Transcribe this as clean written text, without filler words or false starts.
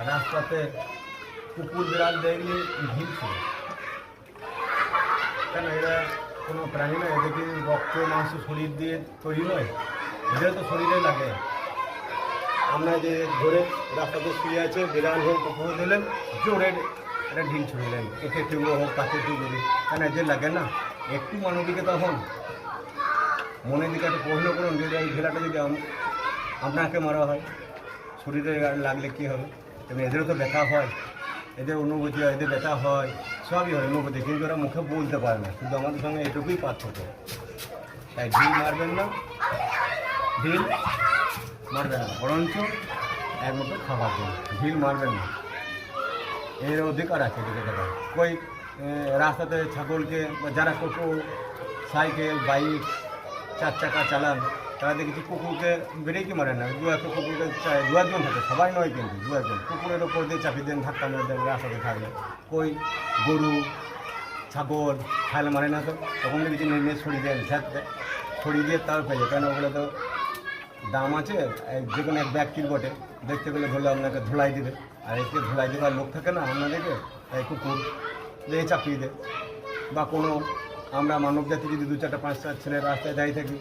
রাস্তাতে কুকুর বিড়াল দেখলে ভিড় ছিল। কেন এরা কোনো প্রাণী নয়, এদের কি রক্ত মাংস শরীর দিয়ে তৈরি নয়? এদের তো শরীরে লাগে। আমরা যে ধরে রাস্তাতে শুয়ে আছে, বিড়াল হোক কুকুর দিলেন, জোরে একটা ঢিল ছুঁড়লেন, একে টিউবো হোক তাকে টিউবি, কেন এদের লাগে না? একটু মানবিকে তখন মনের দিকে একটা প্রশ্ন করুন, যদি এই ঢেলাটা যদি আপনাকে মারা হয়, শরীরে লাগলে কী হবে? এবং এদেরও তো ব্যথা হয়, এদের অনুভূতি হয়, এদের ব্যথা হয়, সবই হয় অনুভূতি, কিন্তু ওরা মুখে বলতে পারে না। শুধু আমাদের সঙ্গে এটুকুই পার্থক্য। তাই ঢিল মারবেন না, ঢিল মারবেন না, বরঞ্চ একমতো খাবার দিন, ঢিল মারবেন না। এর অধিকার আছে এদিকে দেখা। কই রাস্তাতে ছাগলকে বা যারা টোটো সাইকেল বাইক 4 চাকা চালান, তারা দেখেছি কুকুরকে বেড়েই কি মারে না, দু একটা কুকুরকে দু একজন থাকে, সবাই নয় কিন্তু দু একজন কুকুরের ওপর দিয়ে চাপিয়ে দেন, ধাক্কা মেরে দেন রাস্তাতে থাকলে। কই গরু ছাগল খাইলে মারে না, তো তখন দেখেছি নিয়ে ছড়িয়ে দেন, ছড়িয়ে দিয়ে তাও পেয়ে যায়, কেন ওগুলো তো দাম আছে। যে কোনো এক ব্যক্তির বটে, দেখতে গেলে ধরলে আপনাকে ধুলাই দেবে, আর একে ধুলাই দেবার লোক থাকে না আপনাদেরকে, তাই কুকুর দিয়ে চাপিয়ে দেয়। বা কোনো আমরা মানব জাতি যদি 2, 4, 5, 7 ছেলে রাস্তায় দাঁড়িয়ে থাকি,